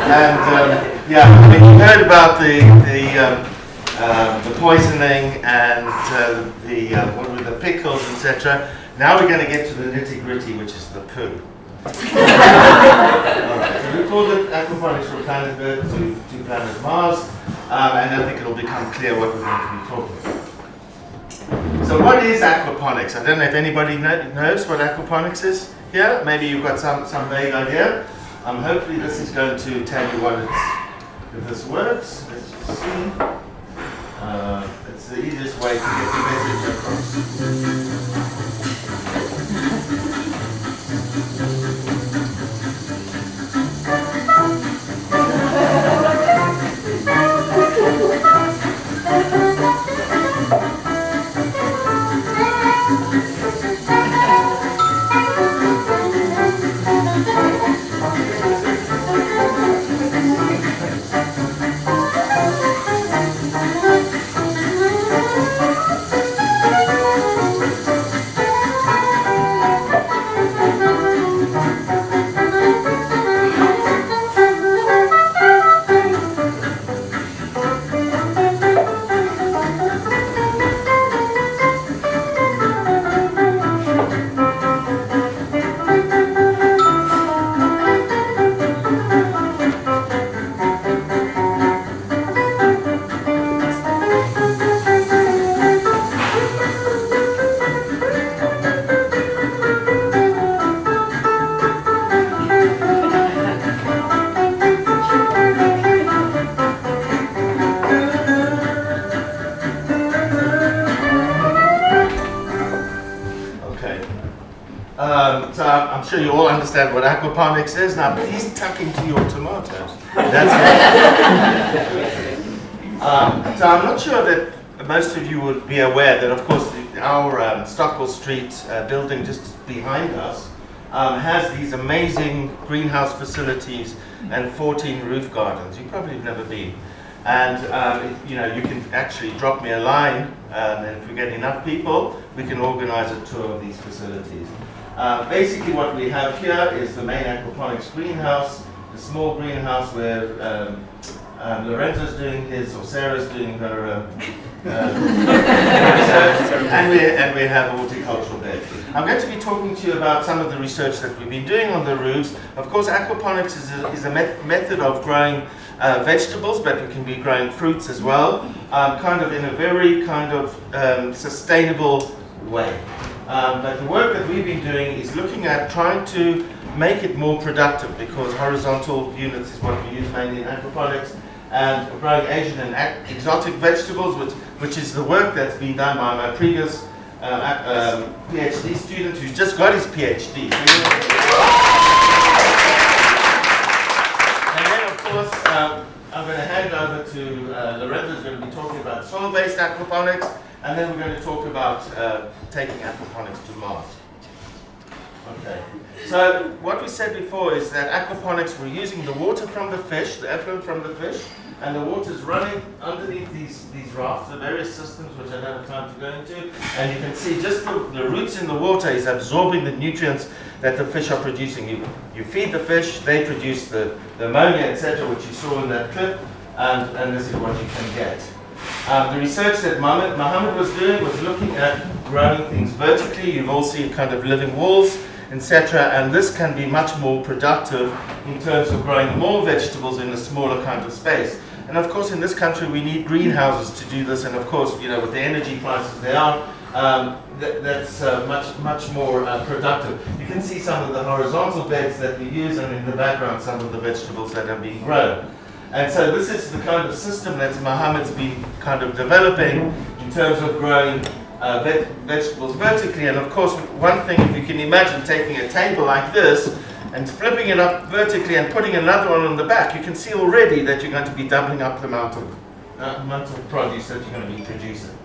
And yeah, I mean, you heard about the poisoning and what were the pickles, etc. Now we're going to get to the nitty-gritty, which is the poo. Alright, so we called it aquaponics for planet Earth to planet Mars, and I think it'll become clear what we're going to be talking about. So what is aquaponics? I don't know if anybody knows what aquaponics is here. Maybe you've got some vague idea. Hopefully this is going to tell you what if this works. Let's just see. It's the easiest way to get the message across. So I'm sure you all understand what aquaponics is. Now please tuck into your tomatoes. That's it. So I'm not sure that most of you would be aware that, of course, our Stockwell Street building just behind us has these amazing greenhouse facilities and 14 roof gardens. You probably have never been. And you know, you can actually drop me a line, and if we get enough people, we can organize a tour of these facilities. Basically what we have here is the main aquaponics greenhouse, the small greenhouse where Lorenzo's doing his, or Sarah's doing her research, and we have a horticultural bed. I'm going to be talking to you about some of the research that we've been doing on the roofs. Of course, aquaponics is a method of growing vegetables, but we can be growing fruits as well, kind of in a very kind of sustainable way. But the work that we've been doing is looking at trying to make it more productive, because horizontal units is what we use mainly in aquaponics, and growing Asian and exotic vegetables, which is the work that's been done by my previous PhD student who's just got his PhD. And then of course I'm going to hand over to Lorenzo, who's going to be talking about soil-based aquaponics, and then we're going to talk about taking aquaponics to Mars. Okay. So what we said before is that aquaponics, we're using the water from the fish, the effluent from the fish, and the water's running underneath these rafts, the various systems which I don't have time to go into. And you can see just the roots in the water is absorbing the nutrients that the fish are producing. You feed the fish, they produce the ammonia, etc., which you saw in that clip, and this is what you can get. The research that Mohammed was doing was looking at growing things vertically. You've all seen kind of living walls, etc., and this can be much more productive in terms of growing more vegetables in a smaller kind of space. And of course, in this country, we need greenhouses to do this, and of course, you know, with the energy prices they are, that's much more productive. You can see some of the horizontal beds that we use, and in the background, some of the vegetables that are being grown. And so this is the kind of system that Mohammed's been kind of developing in terms of growing vegetables vertically. And of course, one thing, if you can imagine taking a table like this and flipping it up vertically and putting another one on the back, you can see already that you're going to be doubling up the amount of produce that you're going to be producing.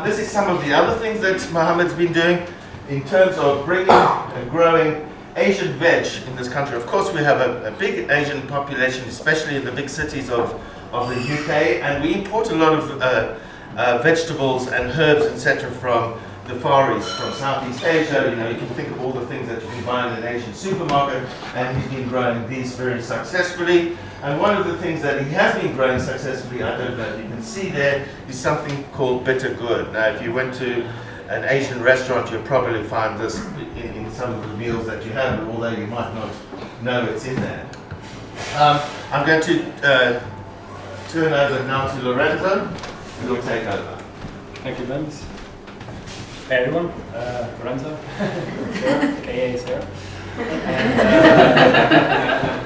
This is some of the other things that Mohammed's been doing in terms of bringing and growing Asian veg in this country. Of course, we have a big Asian population, especially in the big cities of the UK, and we import a lot of vegetables and herbs, etc., the Far East, from Southeast Asia. You know, you can think of all the things that you can buy in an Asian supermarket, and he's been growing these very successfully. And one of the things that he has been growing successfully, I don't know if you can see there, is something called bitter gourd. Now, if you went to an Asian restaurant, you'll probably find this in some of the meals that you have, although you might not know it's in there. I'm going to turn over now to Lorenzo, who will take over. Thank you, Vince. Hey everyone, Lorenzo, aka Sarah. And,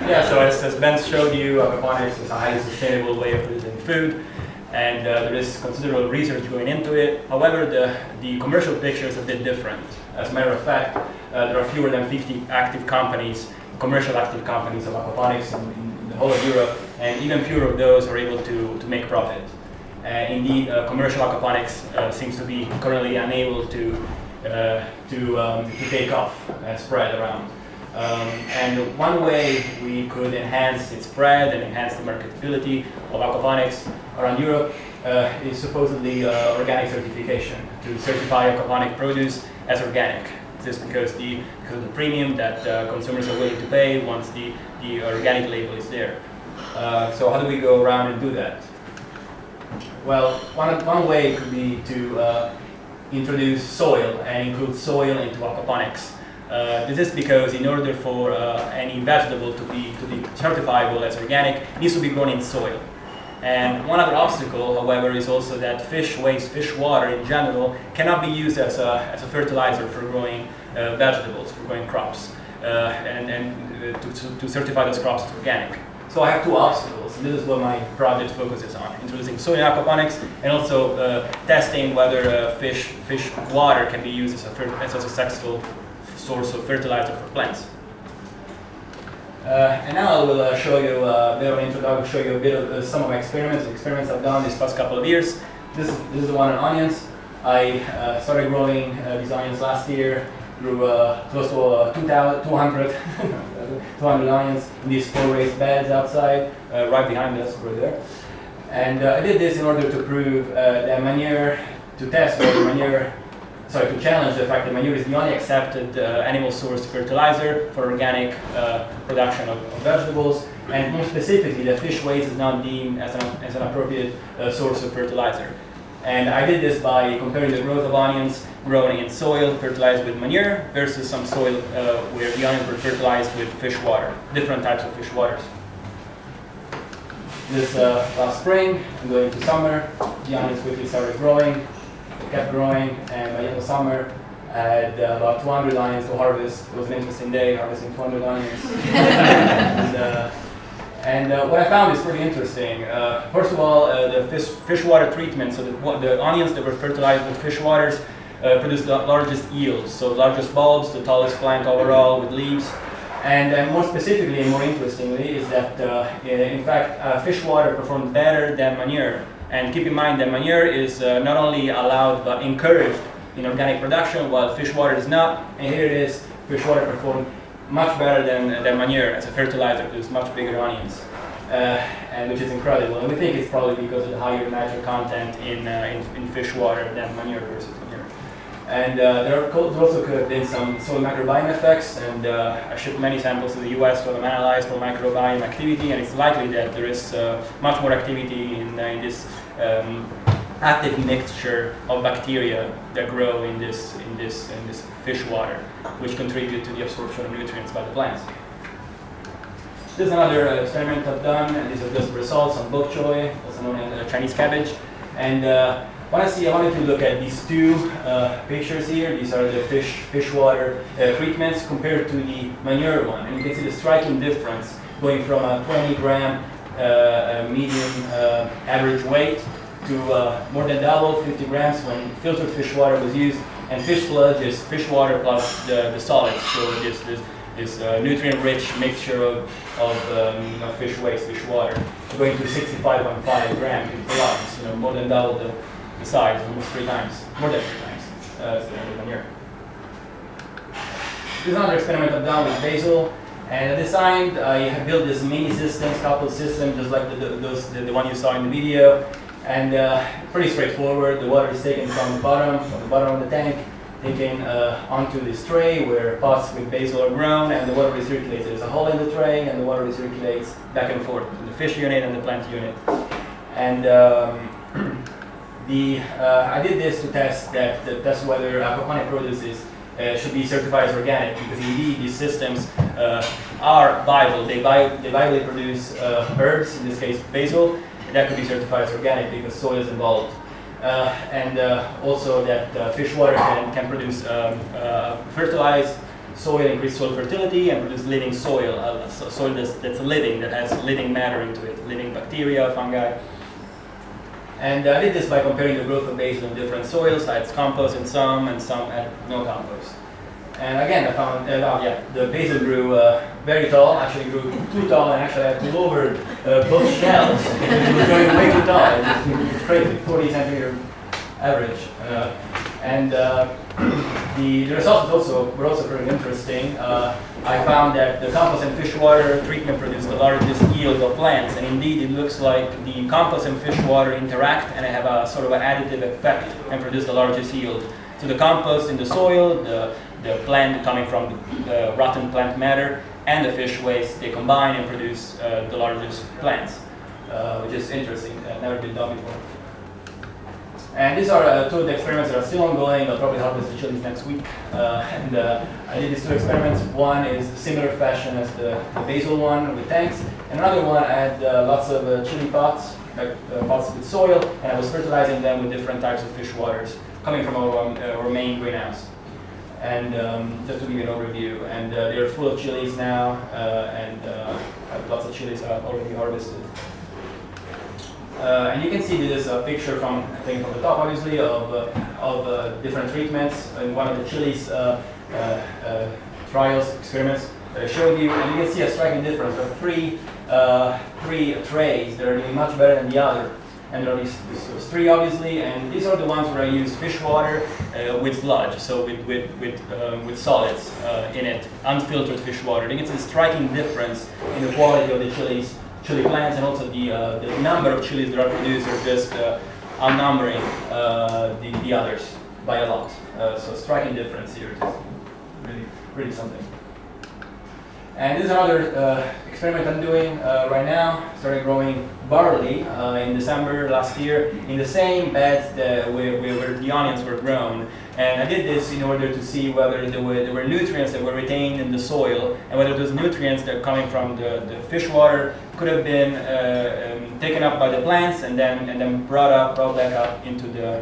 yeah, so as Ben showed you, aquaponics is a highly sustainable way of producing food, and there is considerable research going into it. However, the commercial picture is a bit different. As a matter of fact, there are fewer than 50 active companies, commercial active companies of aquaponics in the whole of Europe, and even fewer of those are able to make profit. Indeed, commercial aquaponics seems to be currently unable to take off and spread around. And one way we could enhance its spread and enhance the marketability of aquaponics around Europe is supposedly organic certification, to certify aquaponic produce as organic. This is because of the premium that consumers are willing to pay once the organic label is there. So how do we go around and do that? Well, one way could be to introduce soil and include soil into aquaponics. This is because in order for any vegetable to be certifiable as organic, it needs to be grown in soil. And one other obstacle, however, is also that fish waste, fish water in general, cannot be used as a fertilizer for growing vegetables, for growing crops, and to certify those crops as organic. So I have two obstacles, and this is what my project focuses on: introducing soil in aquaponics, and also testing whether fish water can be used as a successful source of fertilizer for plants. And now I will show you a bit of an introduction, show you a bit of some of my experiments I've done these past couple of years. This is the one on onions. I started growing these onions last year, grew close to 200 onions in these 4 raised beds outside, right behind us, right there. And I did this in order to prove that manure, to test whether manure, to challenge the fact that manure is the only accepted animal source fertilizer for organic production of vegetables, and more specifically that fish waste is not deemed as an appropriate source of fertilizer. And I did this by comparing the growth of onions grown in soil fertilized with manure versus some soil where the onions were fertilized with fish water, different types of fish waters. This last spring and going into summer, the onions quickly started growing, kept growing, and by the end of summer, I had about 200 onions to harvest. It was an interesting day, harvesting 200 onions. And what I found is pretty interesting. First of all, the fish water treatment, so the onions that were fertilized with fish waters produced the largest yields, so largest bulbs, the tallest plant overall with leaves. And more specifically and more interestingly is that, in fact, fish water performed better than manure. And keep in mind that manure is not only allowed but encouraged in organic production, while fish water is not. And here it is, fish water performed much better than manure as a fertilizer, produced much bigger onions, and which is incredible. And we think it's probably because of the higher nitrogen content in fish water than manure versus manure. And there also could have been some soil microbiome effects, and I shipped many samples to the US to analyze for microbiome activity, and it's likely that there is much more activity in this active mixture of bacteria that grow in this fish water, which contribute to the absorption of nutrients by the plants. This is another experiment I've done, and these are just the results on bok choy, also known as Chinese cabbage. And I wanted to look at these two pictures here. These are the fish water treatments compared to the manure one. And you can see the striking difference going from a 20-gram medium average weight to more than double, 50 grams when filtered fish water was used. And fish sludge is fish water plus the solids, so this nutrient-rich mixture of fish waste, fish water, going to 65.5 grams per ounce, more than double the size, almost 3 times, more than 3 times the manure. This is another experiment I've done with basil, and I built this mini systems, coupled system, just like the one you saw in the video. And pretty straightforward. The water is taken from the bottom of the tank, taken onto this tray where pots with basil are grown, and the water recirculates. There's a hole in the tray, and the water recirculates back and forth in the fish unit and the plant unit. And I did this to test whether aquaponic produce should be certified as organic, because indeed these systems are viable. They viably produce herbs, in this case basil, and that could be certified as organic because soil is involved. And also that fish water can produce fertilized soil, increase soil fertility, and produce living soil, soil that's living, that has living matter into it, living bacteria, fungi. And I did this by comparing the growth of basil in different soils. I had compost in some, and some had no compost. And again, I found the basil grew very tall, actually grew too tall, and actually I had to lower both shelves. It was growing way too tall. It was crazy, 40 centimeter average. And the results were also pretty interesting. I found that the compost and fish water treatment produced the largest yield of plants, and indeed it looks like the compost and fish water interact and have a sort of an additive effect and produce the largest yield. So the compost in the soil, the plant coming from the rotten plant matter, and the fish waste, they combine and produce the largest plants, which is interesting. Never been done before. And these are two of the experiments that are still ongoing. I'll probably harvest the chilies next week. I did these two experiments. One is similar fashion as the basil one with tanks. And another one, I had lots of chili pots, like pots with soil, and I was fertilizing them with different types of fish waters coming from our main greenhouse. And just to give you an overview, and they're full of chilies now, and I have lots of chilies already harvested. And you can see this picture from the top, obviously, of different treatments. In one of the chilies trials, experiments that I showed you, and you can see a striking difference. There are three trays that are doing much better than the other. And there are these three, obviously, and these are the ones where I use fish water with sludge, so with solids in it, unfiltered fish water. I think it's a striking difference in the quality of the chili plants, and also the number of chilies that are produced are just outnumbering the others by a lot. So striking difference here, really something. And this is another experiment I'm doing right now. Started growing barley in December last year in the same beds where the onions were grown. And I did this in order to see whether there were nutrients that were retained in the soil, and whether those nutrients that are coming from the fish water could have been taken up by the plants and then brought back up into the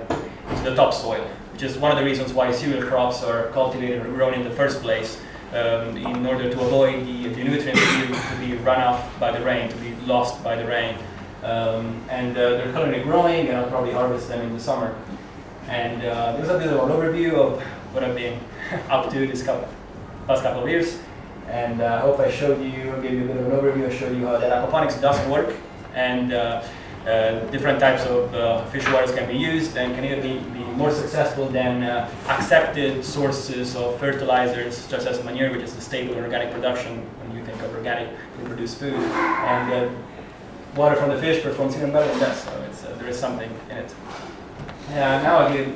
topsoil, which is one of the reasons why cereal crops are cultivated or grown in the first place. In order to avoid the nutrients to be run off by the rain, to be lost by the rain. And they're currently growing, and I'll probably harvest them in the summer. And there's a bit of an overview of what I've been up to this past couple of years. And I hope I showed you, gave you a bit of an overview. I showed you how that aquaponics does work, and different types of fish waters can be used and can either be more successful than accepted sources of fertilizers, such as manure, which is the staple in organic production when you think of organic to produce food. And water from the fish performs even better than that, so there is something in it. Now I'll give it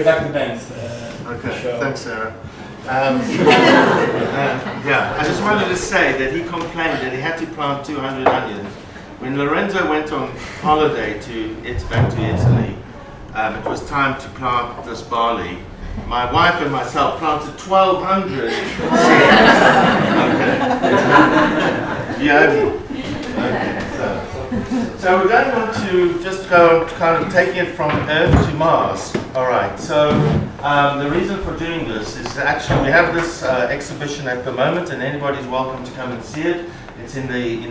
back to Ben. Okay, thanks, Sarah. I just wanted to say that he complained that he had to plant 200 onions. When Lorenzo went on holiday back to Italy, it was time to plant this barley. My wife and myself planted 1,200 seeds. Okay. So we're going on to just go kind of taking it from Earth to Mars. All right. So the reason for doing this is actually we have this exhibition at the moment, and anybody's welcome to come and see it. It's in the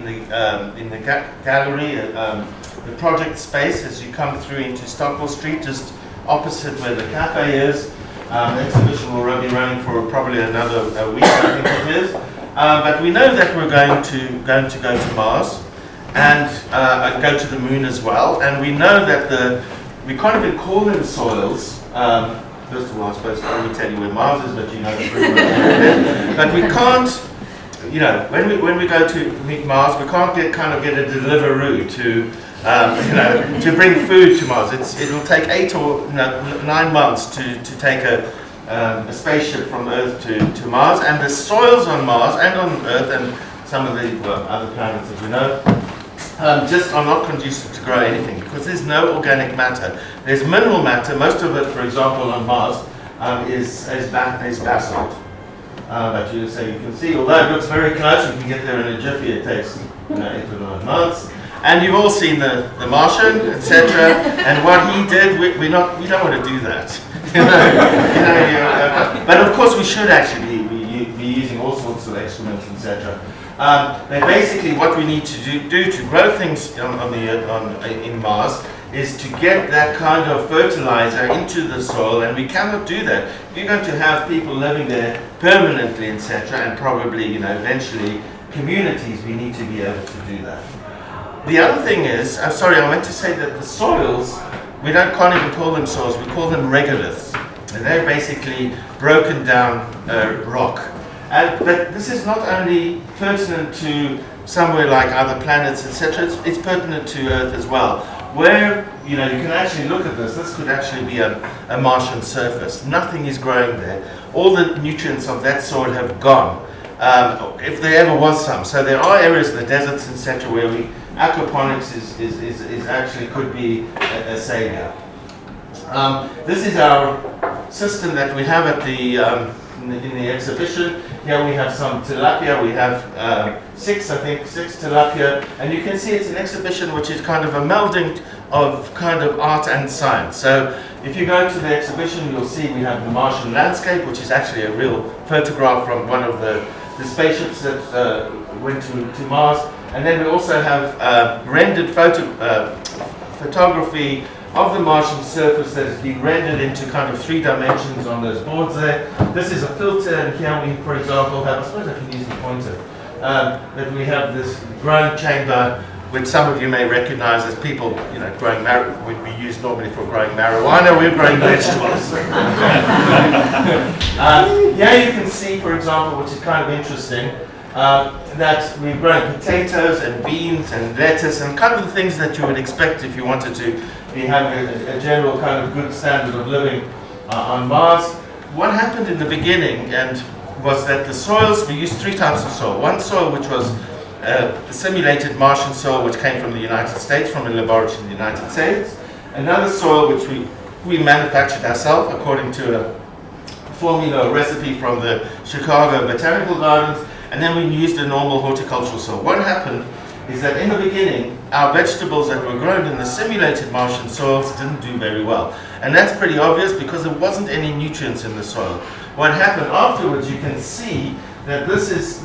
gallery, the project space as you come through into Stockwell Street, just opposite where the cafe is. The exhibition will be running for probably another week, I think it is. But we know that we're going to go to Mars and go to the moon as well. And we know that we can't even call them soils. First of all, I suppose I will tell you where Mars is, but you know pretty well. But we can't. You know, when we go to meet Mars, we can't get a Deliveroo to to bring food to Mars. It'll take 8 or 9 months to take a spaceship from Earth to Mars, and the soils on Mars and on Earth and some of the other planets that we know just are not conducive to grow anything because there's no organic matter. There's mineral matter. Most of it, for example, on Mars is basalt. But you can see, although it looks very close, you can get there in a jiffy. It takes 8 to 9 months. And you've all seen the Martian, etc. And what he did, we don't want to do that. But of course, we should actually be using all sorts of excrements, etc. But basically, what we need to do to grow things in Mars is to get that kind of fertilizer into the soil, and we cannot do that. If you're going to have people living there permanently, etc., and probably, eventually communities, we need to be able to do that. The other thing is, I meant to say that the soils, we can't even call them soils, we call them regoliths. And they're basically broken down rock. But this is not only pertinent to somewhere like other planets, etc., it's pertinent to Earth as well. Where, you can actually look at this could actually be a Martian surface. Nothing is growing there. All the nutrients of that soil have gone, if there ever was some. So there are areas, the deserts, etc., where aquaponics is actually could be a savior. This is our system that we have at in the exhibition. Here we have some tilapia. We have 6 tilapia, and you can see it's an exhibition which is kind of a melding of kind of art and science. So if you go to the exhibition, you'll see we have the Martian landscape, which is actually a real photograph from one of the spaceships that went to Mars. And then we also have rendered photography of the Martian surface that has been rendered into kind of 3 dimensions on those boards there. This is a filter, and here we, for example, have, I suppose I can use the pointer, that we have this growing chamber, which some of you may recognize as people, growing would be used normally for growing marijuana. We're growing vegetables. Here you can see, for example, which is kind of interesting, that we've grown potatoes and beans and lettuce and kind of the things that you would expect if you wanted to be having a general kind of good standard of living on Mars. What happened in the beginning was that the soils, we used 3 types of soil. One soil which was the simulated Martian soil, which came from the United States, from a laboratory in the United States. Another soil which we manufactured ourselves according to a formula, a recipe from the Chicago Botanical Gardens. And then we used a normal horticultural soil. What happened is that in the beginning, our vegetables that were grown in the simulated Martian soils didn't do very well. And that's pretty obvious because there wasn't any nutrients in the soil. What happened afterwards, you can see that this is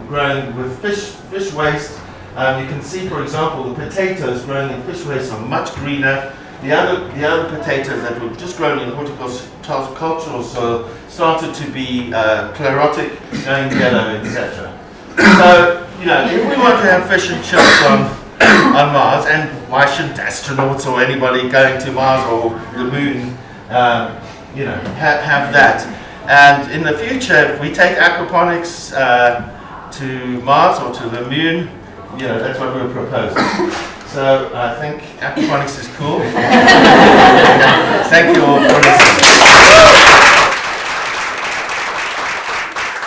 grown with fish waste. You can see, for example, the potatoes grown in fish waste are much greener. The other potatoes that were just grown in horticultural soil started to be chlorotic, going yellow, etc. So, if we want to have fish and chips on Mars, and why shouldn't astronauts or anybody going to Mars or the moon, have that? And in the future, if we take aquaponics to Mars or to the moon, that's what we're proposing. So I think aquaponics is cool. Thank you all for listening.